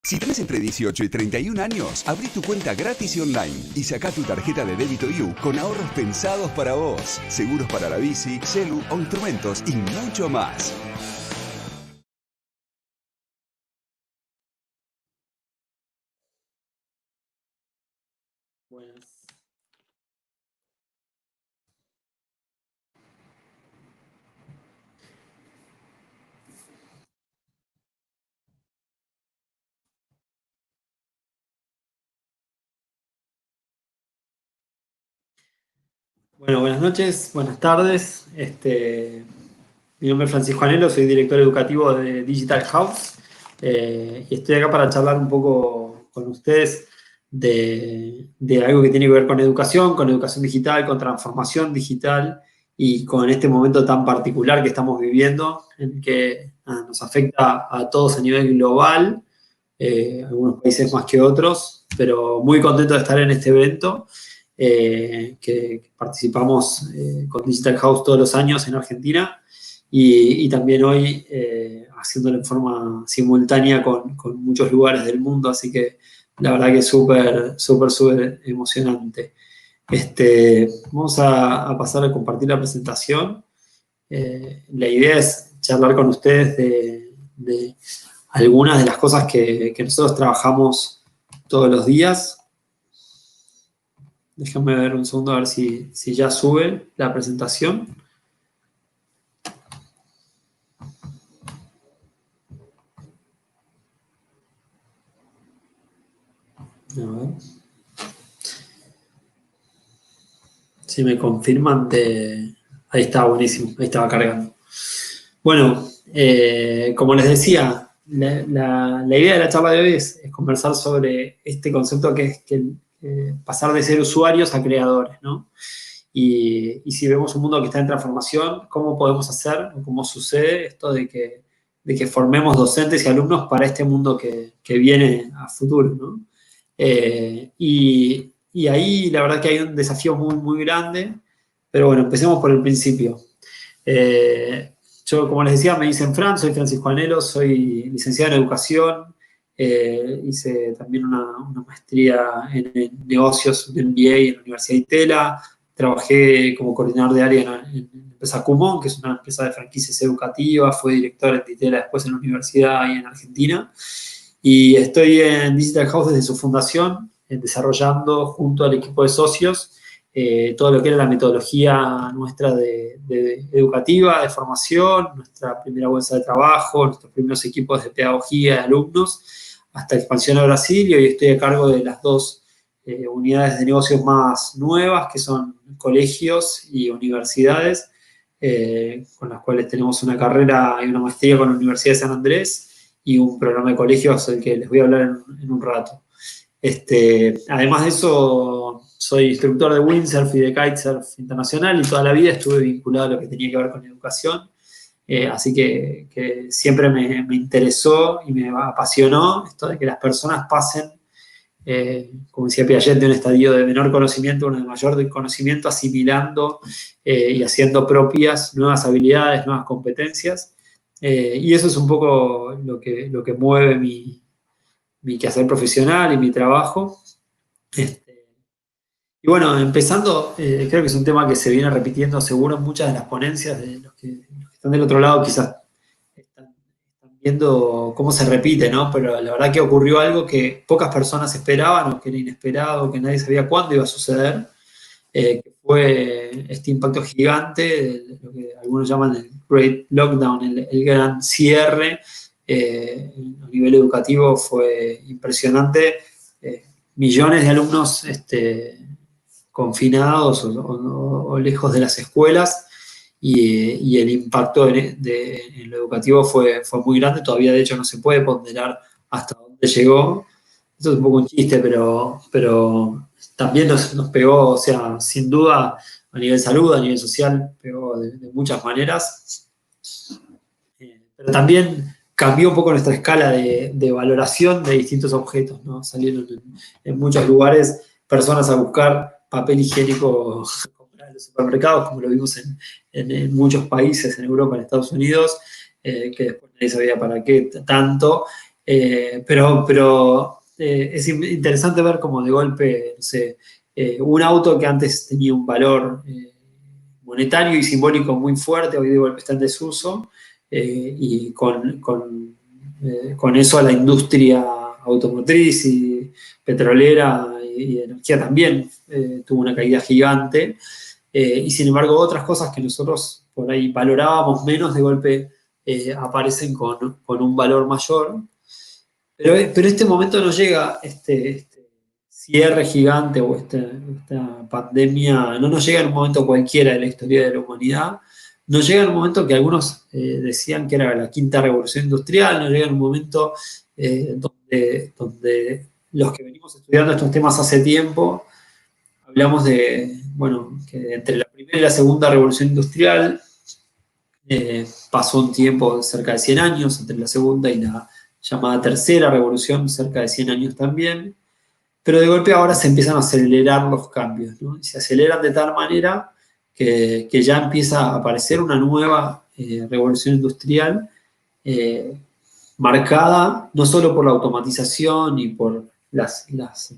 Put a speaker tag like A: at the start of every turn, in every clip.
A: Si tenés entre 18 y 31 años, abrí tu cuenta gratis y online y sacá tu tarjeta de débito You con ahorros pensados para vos, seguros para la bici, celu o instrumentos y mucho más.
B: Buenas. Bueno, buenas noches, buenas tardes. Mi nombre es Francisco Anelo, soy director educativo de Digital House y estoy acá para charlar un poco con ustedes de algo que tiene que ver con educación digital, con transformación digital y con este momento tan particular que estamos viviendo, en que nos afecta a todos a nivel global, algunos países más que otros, pero muy contento de estar en este evento. Que participamos con Digital House todos los años en Argentina y también hoy haciéndolo en forma simultánea con muchos lugares del mundo, así que la verdad que es súper emocionante. Vamos a pasar a compartir la presentación. La idea es charlar con ustedes de algunas de las cosas que nosotros trabajamos todos los días. Déjame ver un segundo a ver si ya sube la presentación. A ver. Si me confirman de... Ahí está, buenísimo. Ahí estaba cargando. Bueno, como les decía, la idea de la charla de hoy es conversar sobre este concepto que es pasar de ser usuarios a creadores, ¿no? Y si vemos un mundo que está en transformación, ¿cómo podemos hacer, o cómo sucede esto de que formemos docentes y alumnos para este mundo que viene a futuro, ¿no? Y ahí la verdad que hay un desafío muy grande, pero bueno, empecemos por el principio. Yo, como les decía, me dicen Fran, soy Francisco Anelo, soy licenciado en educación, hice también una maestría en negocios, un MBA en la Universidad de Itela, trabajé como coordinador de área en la empresa Kumon, que es una empresa de franquicias educativas, fui director en Itela después en la universidad y en Argentina, y estoy en Digital House desde su fundación, desarrollando junto al equipo de socios todo lo que era la metodología nuestra de educativa, de formación, nuestra primera bolsa de trabajo, nuestros primeros equipos de pedagogía de alumnos, hasta expansión a Brasil, y hoy estoy a cargo de las dos unidades de negocios más nuevas, que son colegios y universidades, con las cuales tenemos una carrera y una maestría con la Universidad de San Andrés y un programa de colegios del que les voy a hablar en un rato. Además de eso, soy instructor de windsurf y de kitesurf internacional y toda la vida estuve vinculado a lo que tenía que ver con educación. Así que siempre me interesó y me apasionó esto de que las personas pasen, como decía Piaget, de un estadio de menor conocimiento a uno de mayor conocimiento, asimilando y haciendo propias nuevas habilidades, nuevas competencias. Y eso es un poco lo que mueve mi quehacer profesional y mi trabajo. Y bueno, empezando, creo que es un tema que se viene repitiendo seguro en muchas de las ponencias de los que están del otro lado, quizás están viendo cómo se repite, ¿no? Pero la verdad que ocurrió algo que pocas personas esperaban o que era inesperado, que nadie sabía cuándo iba a suceder, que fue este impacto gigante, de lo que algunos llaman el Great Lockdown, el gran cierre. A nivel educativo fue impresionante. Millones de alumnos confinados o lejos de las escuelas y el impacto en lo educativo fue muy grande. Todavía, de hecho, no se puede ponderar hasta dónde llegó. Eso es un poco un chiste, pero también nos pegó, o sea, sin duda, a nivel salud, a nivel social, pegó de muchas maneras. Pero también cambió un poco nuestra escala de valoración de distintos objetos, ¿no? Salieron en muchos lugares personas a buscar papel higiénico en los supermercados, como lo vimos en muchos países, en Europa, en Estados Unidos, que después nadie sabía para qué tanto. Pero es interesante ver como de golpe, no sé, un auto que antes tenía un valor monetario y simbólico muy fuerte, hoy de golpe está en desuso, y con eso la industria automotriz y petrolera y de energía también tuvo una caída gigante, y sin embargo otras cosas que nosotros por ahí valorábamos menos, de golpe aparecen con un valor mayor. Pero este momento no llega, este cierre gigante o esta pandemia, no nos llega en un momento cualquiera de la historia de la humanidad, nos llega en un momento que algunos decían que era la quinta revolución industrial, nos llega en un momento donde los que venimos estudiando estos temas hace tiempo, hablamos de, bueno, que entre la primera y la segunda revolución industrial pasó un tiempo de cerca de 100 años, entre la segunda y la llamada tercera revolución, cerca de 100 años también, pero de golpe ahora se empiezan a acelerar los cambios, ¿no? Y se aceleran de tal manera que ya empieza a aparecer una nueva revolución industrial eh, marcada no solo por la automatización y por las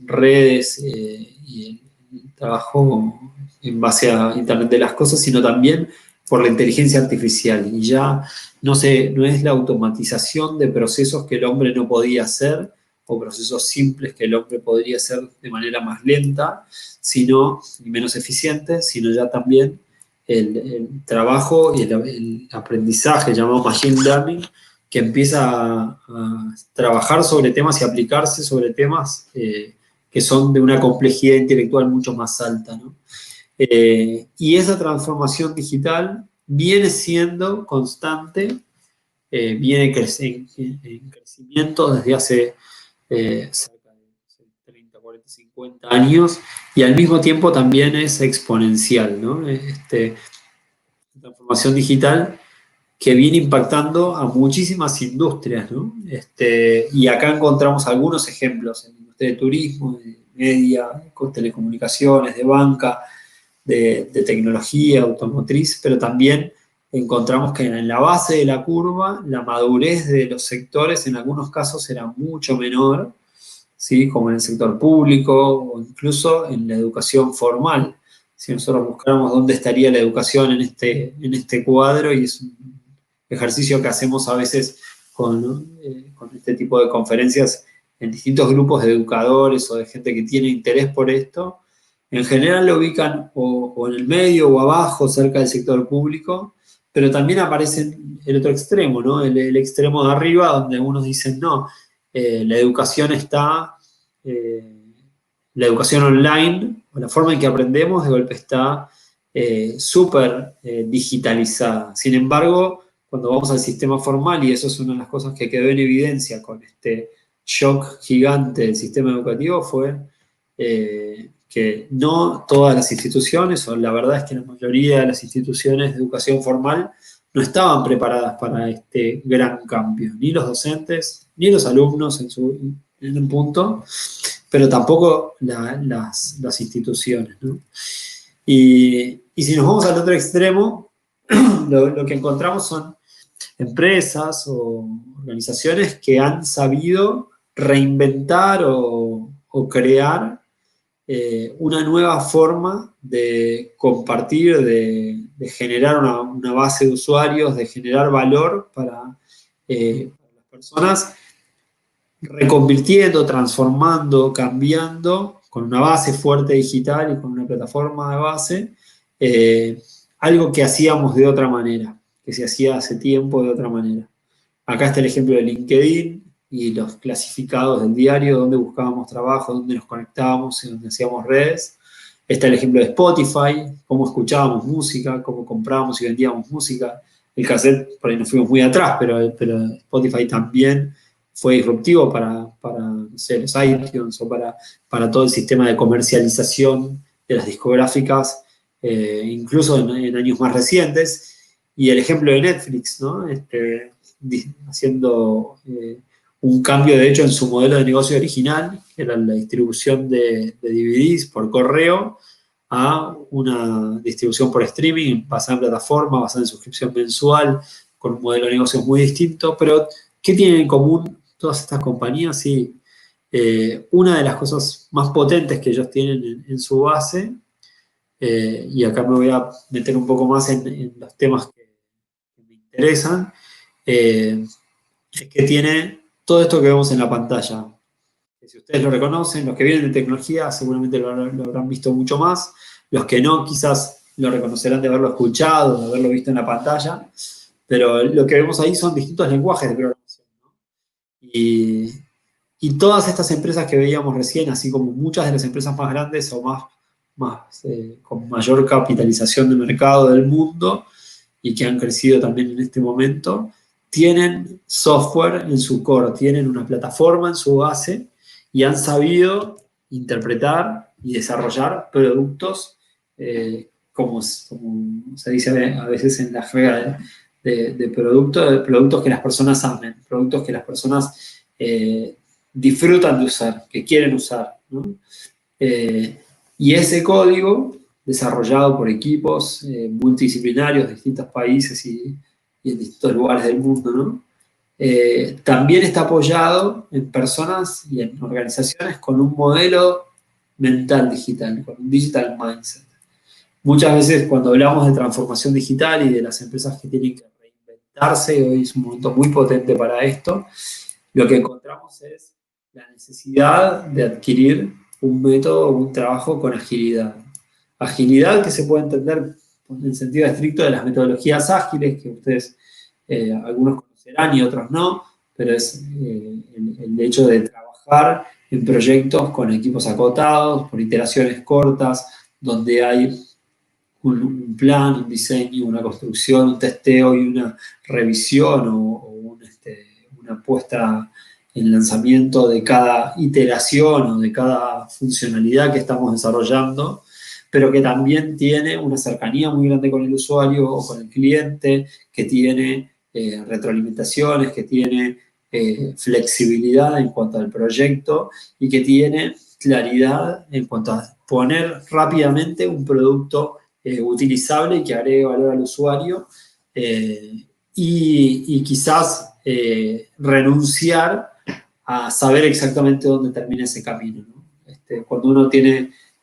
B: redes y el trabajo en base a Internet de las cosas, sino también por la inteligencia artificial. Y ya no es la automatización de procesos que el hombre no podía hacer o procesos simples que el hombre podría hacer de manera más lenta, sino, y menos eficiente, sino ya también el trabajo y el aprendizaje llamado machine learning, que empieza a trabajar sobre temas y aplicarse sobre temas que son de una complejidad intelectual mucho más alta, ¿no? Y esa transformación digital viene siendo constante, viene en crecimiento desde hace cerca de 30, 40, 50 años, y al mismo tiempo también es exponencial, ¿no? Transformación digital que viene impactando a muchísimas industrias, ¿no? Y acá encontramos algunos ejemplos en la industria de turismo, de media, con telecomunicaciones, de banca, de tecnología, automotriz, pero también encontramos que en la base de la curva la madurez de los sectores en algunos casos era mucho menor, ¿sí? Como en el sector público o incluso en la educación formal. Si nosotros buscáramos dónde estaría la educación en este cuadro, y es un ejercicio que hacemos a veces con este tipo de conferencias en distintos grupos de educadores o de gente que tiene interés por esto, en general lo ubican o en el medio o abajo, cerca del sector público, pero también aparece el otro extremo, ¿no? El extremo de arriba, donde algunos dicen, no, la educación está, la educación online, o la forma en que aprendemos, de golpe está súper digitalizada. Sin embargo, cuando vamos al sistema formal, y eso es una de las cosas que quedó en evidencia con este shock gigante del sistema educativo, fue que no todas las instituciones, o la verdad es que la mayoría de las instituciones de educación formal no estaban preparadas para este gran cambio, ni los docentes, ni los alumnos en un punto, pero tampoco las instituciones, ¿no? Y si nos vamos al otro extremo, lo que encontramos son empresas o organizaciones que han sabido reinventar o crear una nueva forma de compartir, de generar una base de usuarios, de generar valor para las personas, reconvirtiendo, transformando, cambiando, con una base fuerte digital y con una plataforma de base, algo que hacíamos de otra manera, que se hacía hace tiempo de otra manera. Acá está el ejemplo de LinkedIn y los clasificados del diario, donde buscábamos trabajo, donde nos conectábamos y donde hacíamos redes. Está el ejemplo de Spotify, cómo escuchábamos música, cómo comprábamos y vendíamos música. El cassette, por ahí nos fuimos muy atrás, pero Spotify también fue disruptivo para no sé, los iTunes o para todo el sistema de comercialización de las discográficas, incluso en años más recientes. Y el ejemplo de Netflix, ¿no? Haciendo un cambio, de hecho, en su modelo de negocio original, que era la distribución de DVDs por correo, a una distribución por streaming, basada en plataforma, basada en suscripción mensual, con un modelo de negocio muy distinto. Pero ¿qué tienen en común todas estas compañías, sí. Una de las cosas más potentes que ellos tienen en su base, y acá me voy a meter un poco más en los temas que me interesan, es que tiene todo esto que vemos en la pantalla. Si ustedes lo reconocen, los que vienen de tecnología seguramente lo habrán visto mucho más, los que no quizás lo reconocerán de haberlo escuchado, de haberlo visto en la pantalla, pero lo que vemos ahí son distintos lenguajes de programación, ¿no? Y todas estas empresas que veíamos recién, así como muchas de las empresas más grandes o con mayor capitalización de mercado del mundo y que han crecido también en este momento, tienen software en su core, tienen una plataforma en su base y han sabido interpretar y desarrollar productos, como se dice a veces en la jerga de productos que las personas amen, productos que las personas disfrutan de usar, que quieren usar, ¿no? Y ese código, desarrollado por equipos multidisciplinarios de distintos países y en distintos lugares del mundo, ¿no? También está apoyado en personas y en organizaciones con un modelo mental digital, con un digital mindset. Muchas veces cuando hablamos de transformación digital y de las empresas que tienen que reinventarse, hoy es un momento muy potente para esto, lo que encontramos es la necesidad de adquirir un método, un trabajo con agilidad. Agilidad que se puede entender en el sentido estricto de las metodologías ágiles, que ustedes algunos conocerán y otros no, pero es el hecho de trabajar en proyectos con equipos acotados, por iteraciones cortas, donde hay un plan, un diseño, una construcción, un testeo y una revisión una puesta en lanzamiento de cada iteración o de cada funcionalidad que estamos desarrollando, pero que también tiene una cercanía muy grande con el usuario o con el cliente, que tiene retroalimentaciones, que tiene flexibilidad en cuanto al proyecto y que tiene claridad en cuanto a poner rápidamente un producto utilizable y que agregue valor al usuario, y quizás renunciar a saber exactamente dónde termina ese camino, ¿no? Cuando uno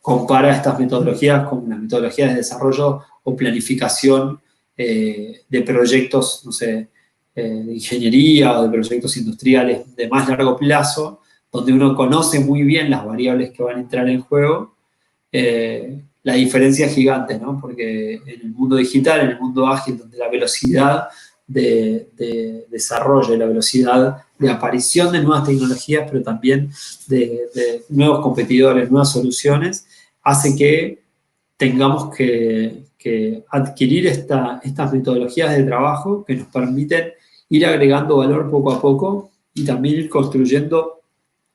B: compara estas metodologías con las metodologías de desarrollo o planificación de proyectos, no sé, de ingeniería o de proyectos industriales de más largo plazo, donde uno conoce muy bien las variables que van a entrar en juego, la diferencia es gigante, ¿no? Porque en el mundo digital, en el mundo ágil, donde la velocidad de desarrollo y la velocidad de aparición de nuevas tecnologías, pero también de nuevos competidores, nuevas soluciones, hace que tengamos que adquirir estas metodologías de trabajo que nos permiten ir agregando valor poco a poco y también ir construyendo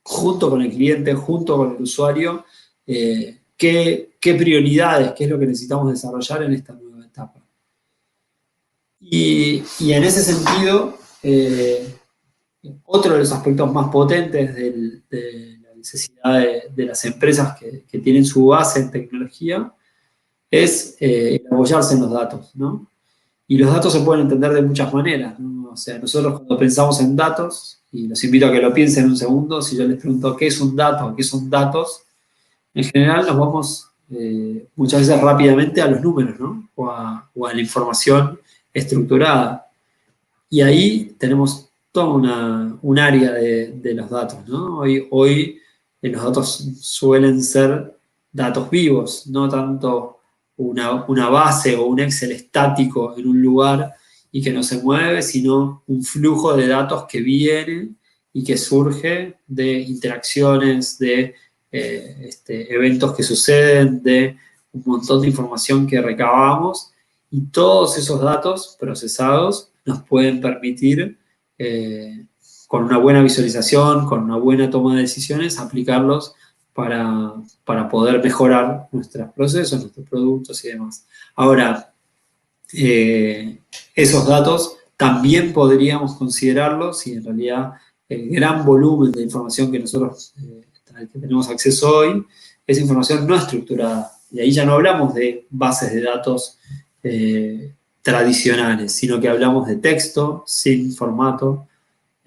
B: junto con el cliente, junto con el usuario, qué prioridades, qué es lo que necesitamos desarrollar en esta nueva etapa. Y en ese sentido, otro de los aspectos más potentes de la necesidad de las empresas que tienen su base en tecnología es apoyarse en los datos, ¿no? Y los datos se pueden entender de muchas maneras, ¿no? O sea, nosotros cuando pensamos en datos, y los invito a que lo piensen un segundo, si yo les pregunto qué es un dato, qué son datos, en general nos vamos muchas veces rápidamente a los números, ¿no? O a la información estructurada. Y ahí tenemos toda un área de los datos, ¿no? Hoy los datos suelen ser datos vivos, no tanto una base o un Excel estático en un lugar y que no se mueve, sino un flujo de datos que viene y que surge de interacciones, de eventos que suceden, de un montón de información que recabamos, y todos esos datos procesados nos pueden permitir, con una buena visualización, con una buena toma de decisiones, aplicarlos para poder mejorar nuestros procesos, nuestros productos y demás. Ahora, esos datos también podríamos considerarlos, y en realidad el gran volumen de información que nosotros al que tenemos acceso hoy es información no estructurada. Y ahí ya no hablamos de bases de datos tradicionales, sino que hablamos de texto sin formato,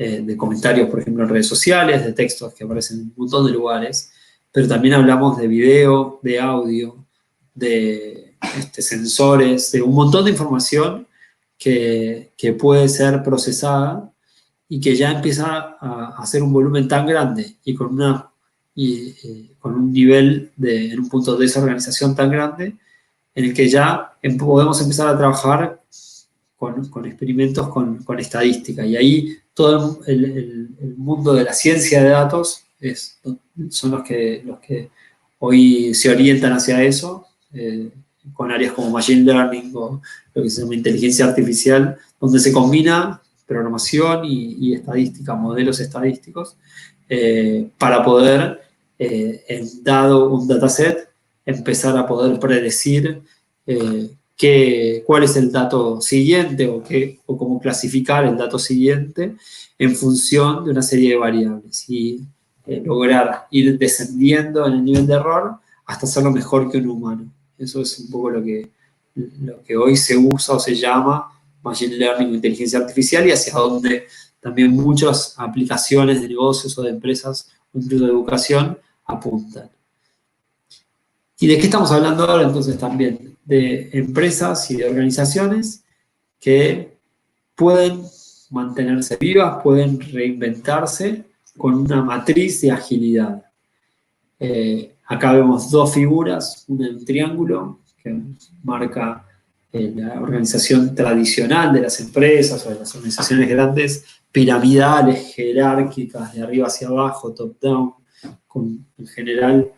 B: de comentarios, por ejemplo, en redes sociales, de textos que aparecen en un montón de lugares, pero también hablamos de video, de audio, de sensores, de un montón de información que puede ser procesada y que ya empieza a hacer un volumen tan grande y con un nivel en un punto de desorganización tan grande, en el que ya podemos empezar a trabajar con experimentos con estadística. Y ahí todo el mundo de la ciencia de datos son los que hoy se orientan hacia eso, con áreas como Machine Learning o lo que se llama inteligencia artificial, donde se combina programación y estadística, modelos estadísticos, para poder, dado un dataset, empezar a poder predecir cuál es el dato siguiente o cómo clasificar el dato siguiente en función de una serie de variables y lograr ir descendiendo en el nivel de error hasta hacerlo mejor que un humano. Eso es un poco lo que hoy se usa o se llama Machine Learning o inteligencia artificial, y hacia donde también muchas aplicaciones de negocios o de empresas o incluso de educación apuntan. ¿Y de qué estamos hablando ahora entonces también? De empresas y de organizaciones que pueden mantenerse vivas, pueden reinventarse con una matriz de agilidad. Acá vemos dos figuras, una en un triángulo que marca la organización tradicional de las empresas o de las organizaciones grandes, piramidales, jerárquicas, de arriba hacia abajo, top-down, con en general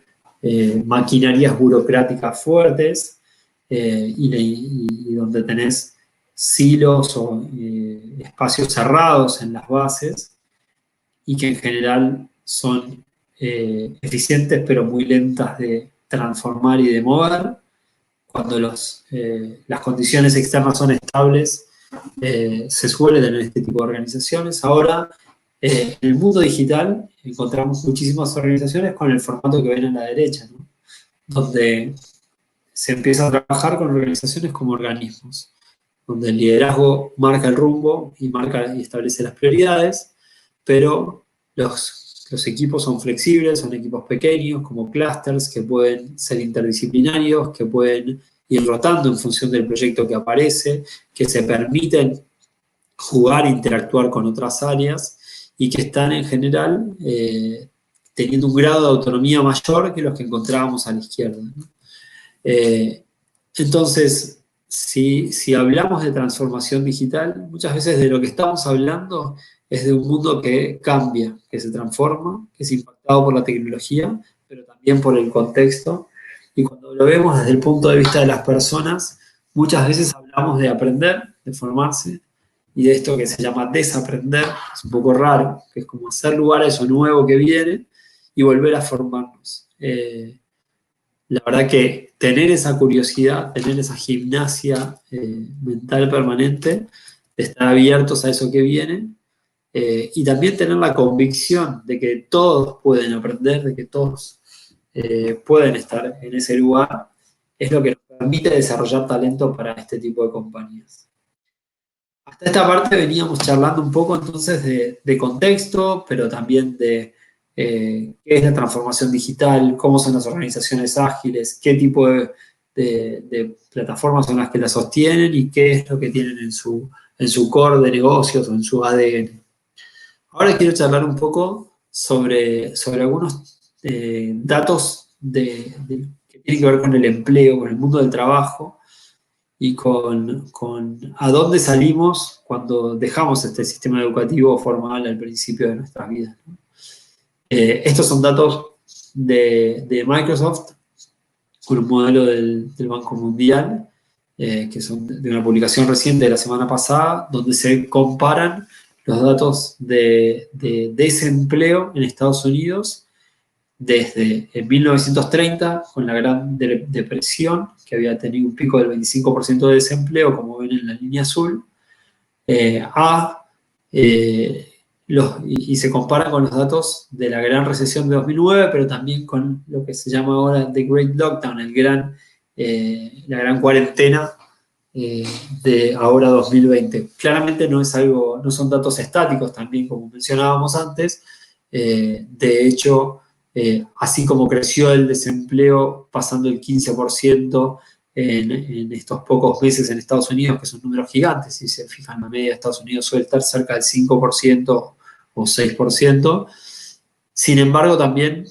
B: maquinarias burocráticas fuertes, y donde tenés silos o espacios cerrados en las bases, y que en general son eficientes pero muy lentas de transformar y de mover. Cuando las condiciones externas son estables, se suele tener este tipo de organizaciones. Ahora, en el mundo digital, encontramos muchísimas organizaciones con el formato que ven a la derecha, ¿no? Donde se empieza a trabajar con organizaciones como organismos, donde el liderazgo marca el rumbo y establece las prioridades, pero los equipos son flexibles, son equipos pequeños, como clusters, que pueden ser interdisciplinarios, que pueden ir rotando en función del proyecto que aparece, que se permiten jugar e interactuar con otras áreas y que están en general teniendo un grado de autonomía mayor que los que encontrábamos a la izquierda, ¿no? Entonces, si hablamos de transformación digital, muchas veces de lo que estamos hablando es de un mundo que cambia, que se transforma, que es impactado por la tecnología, pero también por el contexto. Y cuando lo vemos desde el punto de vista de las personas, muchas veces hablamos de aprender, de formarse, y de esto que se llama desaprender, es un poco raro, que es como hacer lugar a eso nuevo que viene y volver a formarnos. La verdad que tener esa curiosidad, tener esa gimnasia mental permanente, de estar abiertos a eso que viene, y también tener la convicción de que todos pueden aprender, de que todos pueden estar en ese lugar, es lo que nos permite desarrollar talento para este tipo de compañías. Hasta esta parte veníamos charlando un poco entonces de contexto, pero también de qué es la transformación digital, cómo son las organizaciones ágiles, qué tipo de plataformas son las que las sostienen y qué es lo que tienen en su core de negocios o en su ADN. Ahora quiero charlar un poco sobre algunos datos que tienen que ver con el empleo, con el mundo del trabajo y con a dónde salimos cuando dejamos este sistema educativo formal al principio de nuestras vidas, ¿no? Estos son datos de Microsoft, con un modelo del Banco Mundial, que son de una publicación reciente de la semana pasada, donde se comparan los datos de desempleo en Estados Unidos desde 1930, con la Gran Depresión, que había tenido un pico del 25% de desempleo, como ven en la línea azul, y se compara con los datos de la Gran Recesión de 2009, pero también con lo que se llama ahora The Great Lockdown, la gran cuarentena de ahora 2020. Claramente no son datos estáticos también, como mencionábamos antes. De hecho, así como creció el desempleo pasando el 15% en estos pocos meses en Estados Unidos, que son números gigantes, si se fijan, la media de Estados Unidos suele estar cerca del 5% o 6%. Sin embargo, también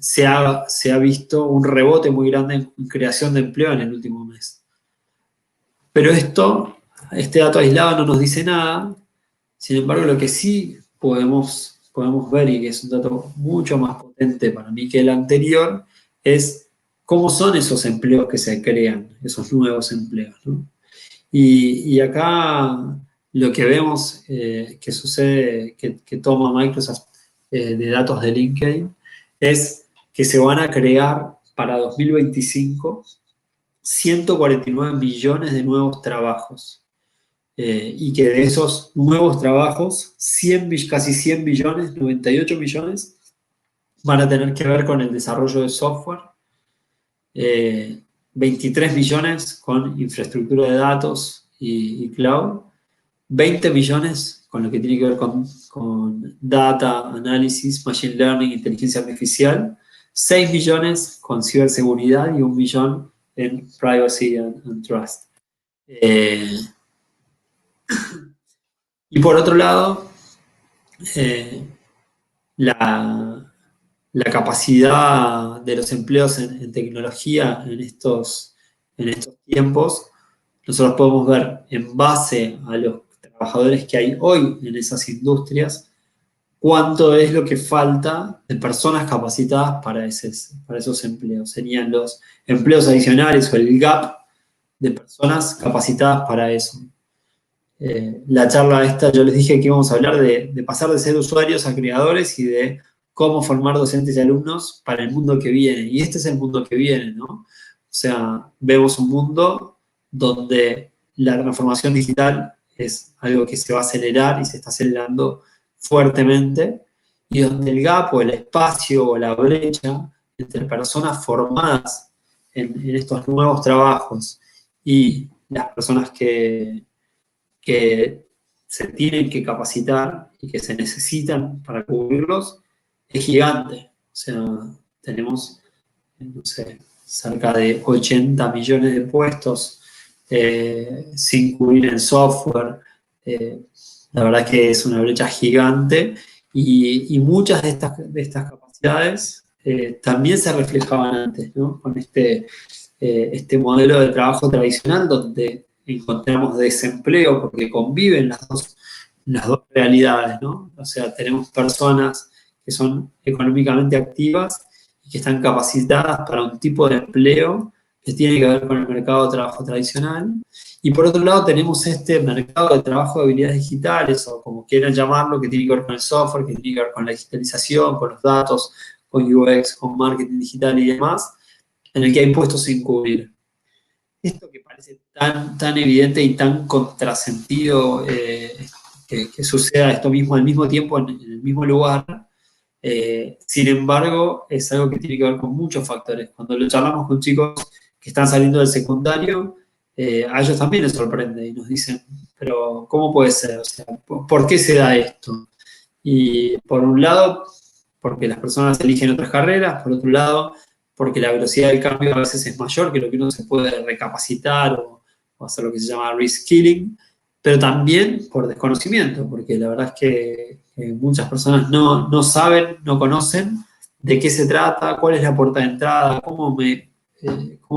B: se ha visto un rebote muy grande en creación de empleo en el último mes. Pero este dato aislado no nos dice nada. Sin embargo, lo que sí podemos ver, y que es un dato mucho más potente para mí que el anterior, es cómo son esos empleos que se crean, esos nuevos empleos, ¿no? Y acá lo que vemos que sucede, que toma Microsoft de datos de LinkedIn, es que se van a crear para 2025 149 millones de nuevos trabajos. Y que de esos nuevos trabajos, casi 100 millones, 98 millones, van a tener que ver con el desarrollo de software, 23 millones con infraestructura de datos y cloud, 20 millones con lo que tiene que ver con data, análisis, machine learning, inteligencia artificial, 6 millones con ciberseguridad y 1 millón en privacy and trust. Y por otro lado, la capacidad de los empleos en tecnología en estos tiempos, nosotros podemos ver en base a los trabajadores que hay hoy en esas industrias, cuánto es lo que falta de personas capacitadas para esos empleos. Serían los empleos adicionales o el gap de personas capacitadas para eso. La charla esta yo les dije que íbamos a hablar de pasar de ser usuarios a creadores y de cómo formar docentes y alumnos para el mundo que viene. Y este es el mundo que viene, ¿no? O sea, vemos un mundo donde la transformación digital es algo que se va a acelerar y se está acelerando fuertemente, y donde el gap o el espacio o la brecha entre personas formadas en estos nuevos trabajos y las personas que se tienen que capacitar y que se necesitan para cubrirlos, es gigante. O sea, tenemos, no sé, cerca de 80 millones de puestos sin cubrir en software. La verdad que es una brecha gigante y muchas de estas capacidades también se reflejaban antes, ¿no? Con este modelo de trabajo tradicional donde encontramos desempleo porque conviven las dos realidades, ¿no? O sea, tenemos personas que son económicamente activas y que están capacitadas para un tipo de empleo que tiene que ver con el mercado de trabajo tradicional. Y por otro lado tenemos este mercado de trabajo de habilidades digitales, o como quieran llamarlo, que tiene que ver con el software, que tiene que ver con la digitalización, con los datos, con UX, con marketing digital y demás, en el que hay puestos sin cubrir. Esto que parece tan evidente y tan contrasentido que suceda esto mismo al mismo tiempo en el mismo lugar, sin embargo, es algo que tiene que ver con muchos factores. Cuando lo charlamos con chicos que están saliendo del secundario, a ellos también les sorprende y nos dicen, pero ¿cómo puede ser? O sea, ¿por qué se da esto? Y por un lado, porque las personas eligen otras carreras, por otro lado, porque la velocidad del cambio a veces es mayor que lo que uno se puede recapacitar o hacer lo que se llama reskilling, pero también por desconocimiento, porque la verdad es que muchas personas no saben, no conocen de qué se trata, cuál es la puerta de entrada, cómo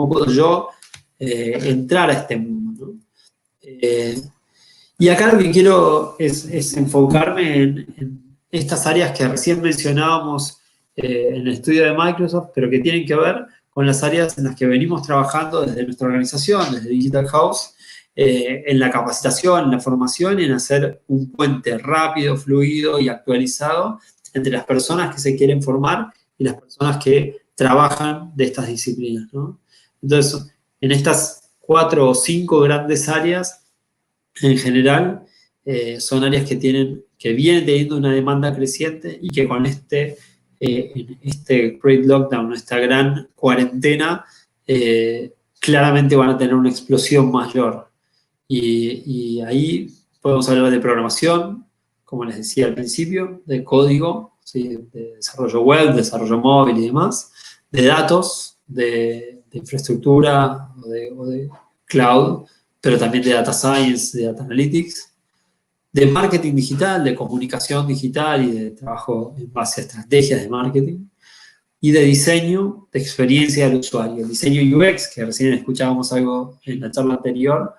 B: puedo yo entrar a este mundo, ¿no? Y acá lo que quiero es enfocarme en estas áreas que recién mencionábamos en el estudio de Microsoft, pero que tienen que ver con las áreas en las que venimos trabajando desde nuestra organización, desde Digital House, en la capacitación, en la formación y en hacer un puente rápido, fluido y actualizado entre las personas que se quieren formar y las personas que trabajan de estas disciplinas, ¿no? Entonces, en estas 4 o 5 grandes áreas, en general, son áreas que vienen teniendo una demanda creciente y que con este Great Lockdown, esta gran cuarentena, claramente van a tener una explosión mayor. Y ahí podemos hablar de programación, como les decía al principio, de código, ¿sí? De desarrollo web, desarrollo móvil y demás, de datos, de infraestructura o de cloud, pero también de data science, de data analytics, de marketing digital, de comunicación digital y de trabajo en base a estrategias de marketing, y de diseño de experiencia del usuario. El diseño UX, que recién escuchábamos algo en la charla anterior,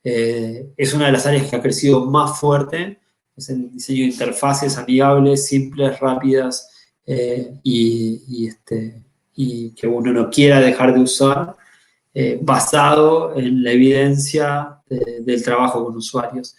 B: es una de las áreas que ha crecido más fuerte. Es el diseño de interfaces amigables, simples, rápidas y que uno no quiera dejar de usar, basado en la evidencia del trabajo con usuarios.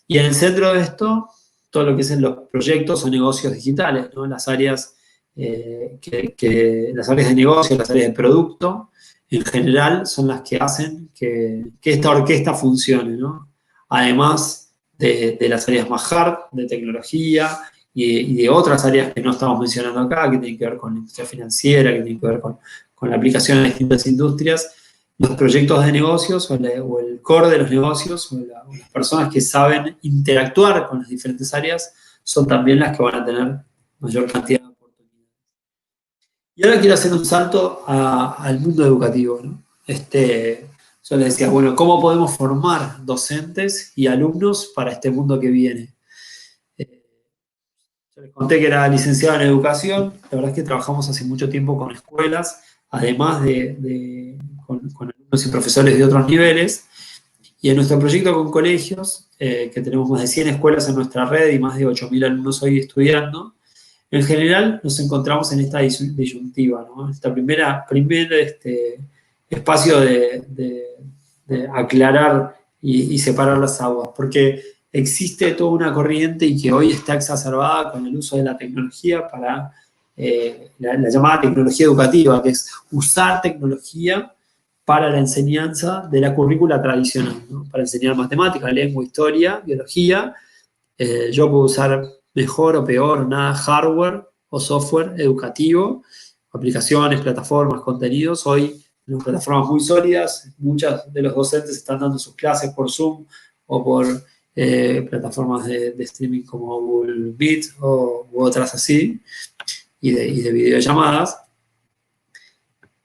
B: Y en el centro de esto, todo lo que es en los proyectos o negocios digitales, ¿no? Las áreas, las áreas de negocio, las áreas de producto, en general son las que hacen que esta orquesta funcione, ¿no? Además de las áreas más hard, de tecnología y de otras áreas que no estamos mencionando acá, que tienen que ver con la industria financiera, que tienen que ver con la aplicación en distintas industrias. Los proyectos de negocios o el core de los negocios o las personas que saben interactuar con las diferentes áreas son también las que van a tener mayor cantidad de oportunidades. Y ahora quiero hacer un salto al mundo educativo, ¿no? Yo les decía, bueno, ¿cómo podemos formar docentes y alumnos para este mundo que viene? Yo les conté que era licenciado en educación. La verdad es que trabajamos hace mucho tiempo con escuelas, además con alumnos y profesores de otros niveles. Y en nuestro proyecto con colegios, que tenemos más de 100 escuelas en nuestra red y más de 8.000 alumnos hoy estudiando, en general nos encontramos en esta disyuntiva, ¿no? Esta primer espacio de aclarar y separar las aguas, porque existe toda una corriente y que hoy está exacerbada con el uso de la tecnología para la llamada tecnología educativa, que es usar tecnología para la enseñanza de la currícula tradicional, ¿no? Para enseñar matemáticas, lengua, historia, biología. Yo puedo usar mejor o peor, nada, hardware o software educativo, aplicaciones, plataformas, contenidos. Hoy tenemos plataformas muy sólidas, muchos de los docentes están dando sus clases por Zoom o por plataformas de streaming como Google Meet u otras así, y de videollamadas.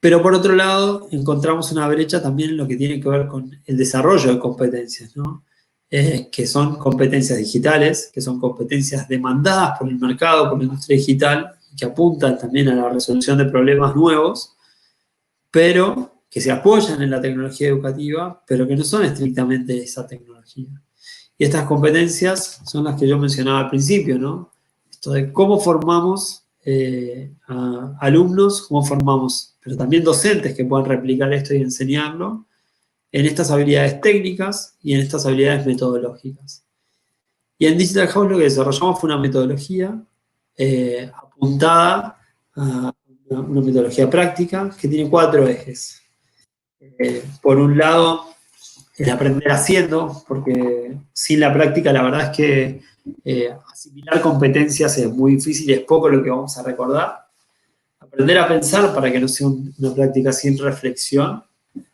B: Pero por otro lado, encontramos una brecha también en lo que tiene que ver con el desarrollo de competencias, ¿no? Que son competencias digitales, que son competencias demandadas por el mercado, por la industria digital, que apuntan también a la resolución de problemas nuevos, pero que se apoyan en la tecnología educativa, pero que no son estrictamente esa tecnología. Y estas competencias son las que yo mencionaba al principio, ¿no? Esto de cómo formamos a alumnos, cómo formamos, pero también docentes que puedan replicar esto y enseñarlo, en estas habilidades técnicas y en estas habilidades metodológicas. Y en Digital House lo que desarrollamos fue una metodología apuntada a una metodología práctica que tiene 4 ejes. Por un lado, el aprender haciendo, porque sin la práctica la verdad es que asimilar competencias es muy difícil y es poco lo que vamos a recordar. Aprender a pensar para que no sea una práctica sin reflexión.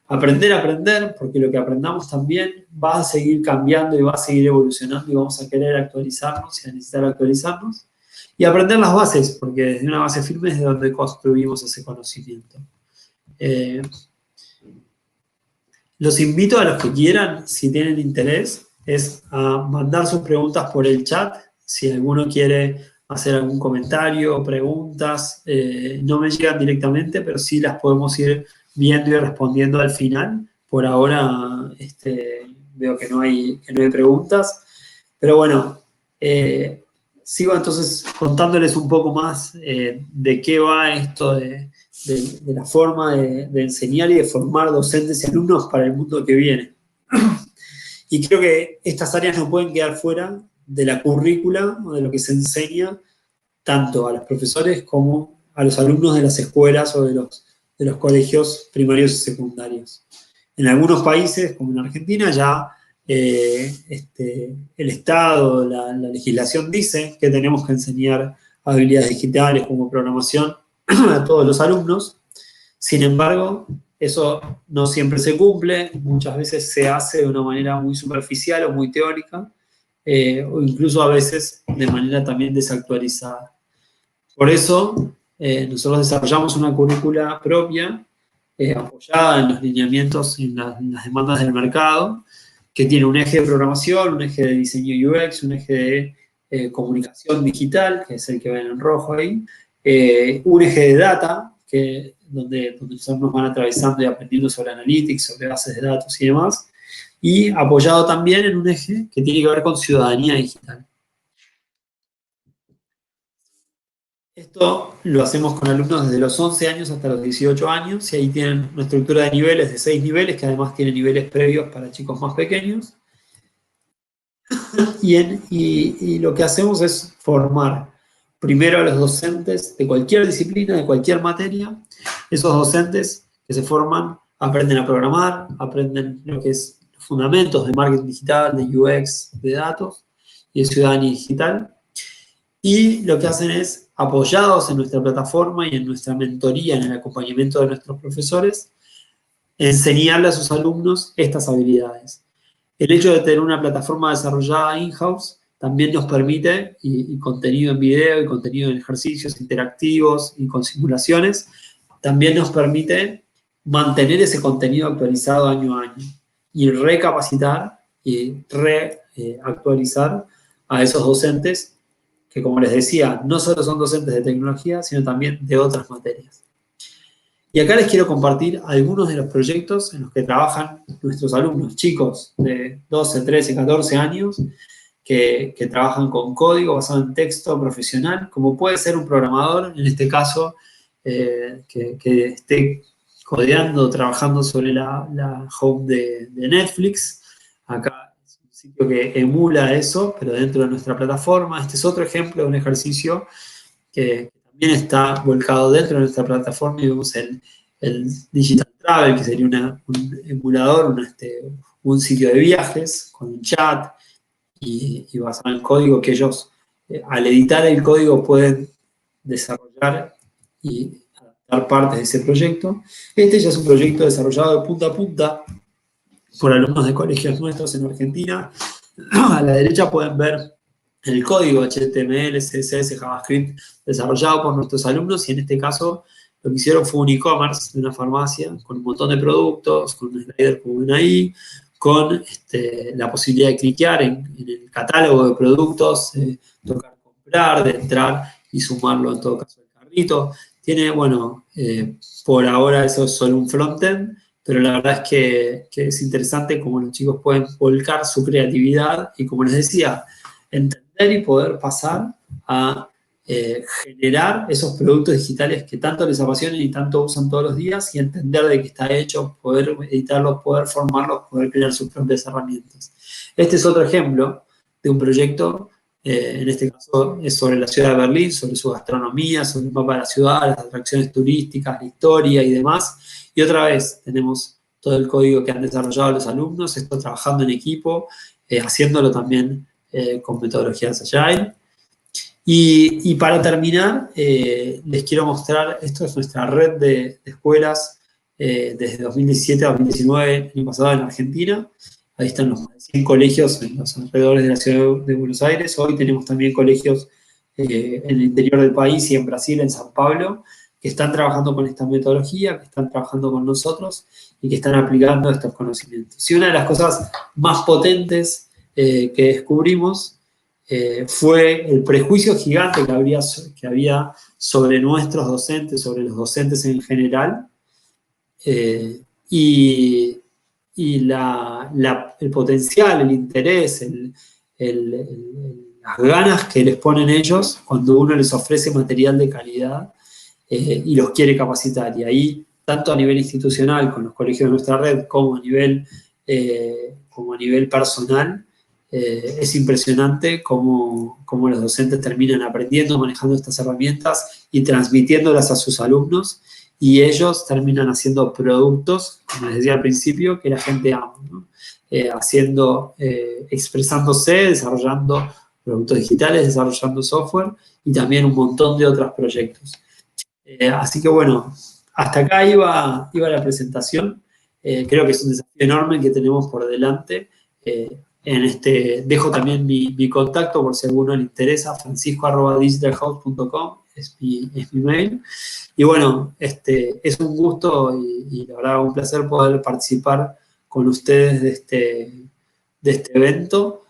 B: Aprender a aprender, porque lo que aprendamos también va a seguir cambiando y va a seguir evolucionando y vamos a querer actualizarnos y a necesitar actualizarnos. Y aprender las bases, porque desde una base firme es de donde construimos ese conocimiento. Los invito a los que quieran, si tienen interés, es a mandar sus preguntas por el chat. Si alguno quiere hacer algún comentario o preguntas, no me llegan directamente, pero sí las podemos ir viendo y respondiendo al final. Por ahora veo que no hay preguntas. Pero bueno, sigo entonces contándoles un poco más de qué va esto de la forma de enseñar y de formar docentes y alumnos para el mundo que viene. Y creo que estas áreas no pueden quedar fuera de la currícula o de lo que se enseña tanto a los profesores como a los alumnos de las escuelas o de los colegios primarios y secundarios. En algunos países, como en Argentina, ya el Estado, la legislación dice que tenemos que enseñar habilidades digitales como programación a todos los alumnos. Sin embargo, eso no siempre se cumple, muchas veces se hace de una manera muy superficial o muy teórica, o incluso a veces de manera también desactualizada. Por eso, nosotros desarrollamos una currícula propia, apoyada en los lineamientos y en las demandas del mercado, que tiene un eje de programación, un eje de diseño UX, un eje de comunicación digital, que es el que ven en rojo ahí, un eje de data, donde nosotros nos van atravesando y aprendiendo sobre analytics, sobre bases de datos y demás, y apoyado también en un eje que tiene que ver con ciudadanía digital. Esto lo hacemos con alumnos desde los 11 años hasta los 18 años, y ahí tienen una estructura de niveles de 6 niveles, que además tiene niveles previos para chicos más pequeños. Y lo que hacemos es formar primero a los docentes de cualquier disciplina, de cualquier materia. Esos docentes que se forman aprenden a programar, aprenden lo que es los fundamentos de marketing digital, de UX, de datos y de ciudadanía digital. Y lo que hacen es, apoyados en nuestra plataforma y en nuestra mentoría, en el acompañamiento de nuestros profesores, enseñarle a sus alumnos estas habilidades. El hecho de tener una plataforma desarrollada in-house también nos permite, y contenido en video, y contenido en ejercicios interactivos y con simulaciones, también nos permite mantener ese contenido actualizado año a año y recapacitar y reactualizar a esos docentes que, como les decía, no solo son docentes de tecnología, sino también de otras materias. Y acá les quiero compartir algunos de los proyectos en los que trabajan nuestros alumnos, chicos de 12, 13, 14 años, que trabajan con código basado en texto profesional, como puede ser un programador, en este caso, que esté codeando, trabajando sobre la home de Netflix. Acá es un sitio que emula eso, pero dentro de nuestra plataforma. Este es otro ejemplo de un ejercicio que también está volcado dentro de nuestra plataforma, y vemos el Digital Travel, que sería un emulador, un sitio de viajes con un chat y basado en código que ellos, al editar el código, pueden desarrollar y adaptar partes de ese proyecto. Este ya es un proyecto desarrollado de punta a punta por alumnos de colegios nuestros en Argentina. A la derecha pueden ver el código HTML, CSS, JavaScript desarrollado por nuestros alumnos, y en este caso lo que hicieron fue un e-commerce de una farmacia con un montón de productos, con un slider como ven ahí, con la posibilidad de cliquear en el catálogo de productos, tocar comprar, de entrar y sumarlo en todo caso al carrito. Tiene, bueno, por ahora eso es solo un frontend, pero la verdad es que es interesante cómo los chicos pueden volcar su creatividad y, como les decía, entender y poder pasar a generar esos productos digitales que tanto les apasionan y tanto usan todos los días, y entender de qué está hecho, poder editarlos, poder formarlos, poder crear sus propias herramientas. Este es otro ejemplo de un proyecto, en este caso es sobre la ciudad de Berlín, sobre su gastronomía, sobre el mapa de la ciudad, las atracciones turísticas, la historia y demás. Y otra vez tenemos todo el código que han desarrollado los alumnos, esto trabajando en equipo, haciéndolo también con metodologías Agile. Y para terminar, les quiero mostrar, esto es nuestra red de escuelas desde 2017 a 2019, el año pasado en Argentina. Ahí están los 100 colegios en los alrededores de la ciudad de Buenos Aires. Hoy tenemos también colegios en el interior del país y en Brasil, en San Pablo, que están trabajando con esta metodología, que están trabajando con nosotros y que están aplicando estos conocimientos. Y una de las cosas más potentes que descubrimos fue el prejuicio gigante que había sobre nuestros docentes, sobre los docentes en general, y el potencial, el interés, las ganas que les ponen ellos cuando uno les ofrece material de calidad y los quiere capacitar. Y ahí, tanto a nivel institucional, con los colegios de nuestra red, como a nivel personal, es impresionante cómo los docentes terminan aprendiendo, manejando estas herramientas y transmitiéndolas a sus alumnos, y ellos terminan haciendo productos, como les decía al principio, que la gente ama, ¿no? Expresándose, desarrollando productos digitales, desarrollando software y también un montón de otros proyectos. Así que bueno, hasta acá iba la presentación. Creo que es un desafío enorme que tenemos por delante. Dejo también mi contacto por si a alguno le interesa, francisco@digitalhouse.com es mi mail. Y bueno, es un gusto y la verdad un placer poder participar con ustedes de este evento.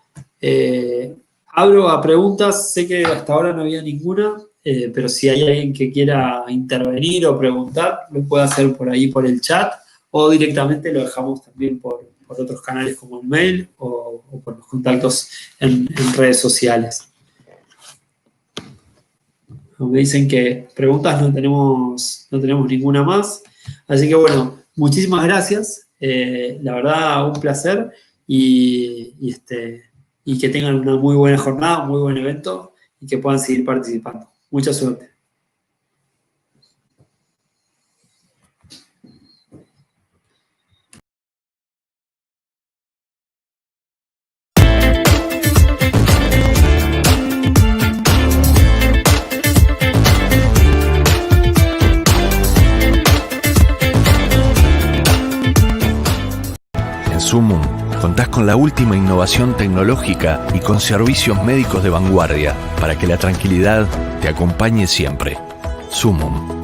B: Abro a preguntas, sé que hasta ahora no había ninguna, pero si hay alguien que quiera intervenir o preguntar, lo puede hacer por ahí por el chat o directamente lo dejamos también por otros canales como el mail o por los contactos en redes sociales. Me dicen que preguntas no tenemos ninguna más. Así que bueno, muchísimas gracias. La verdad, un placer y que tengan una muy buena jornada, un muy buen evento y que puedan seguir participando. Mucha suerte.
C: En Sumum contás con la última innovación tecnológica y con servicios médicos de vanguardia para que la tranquilidad te acompañe siempre. Sumum.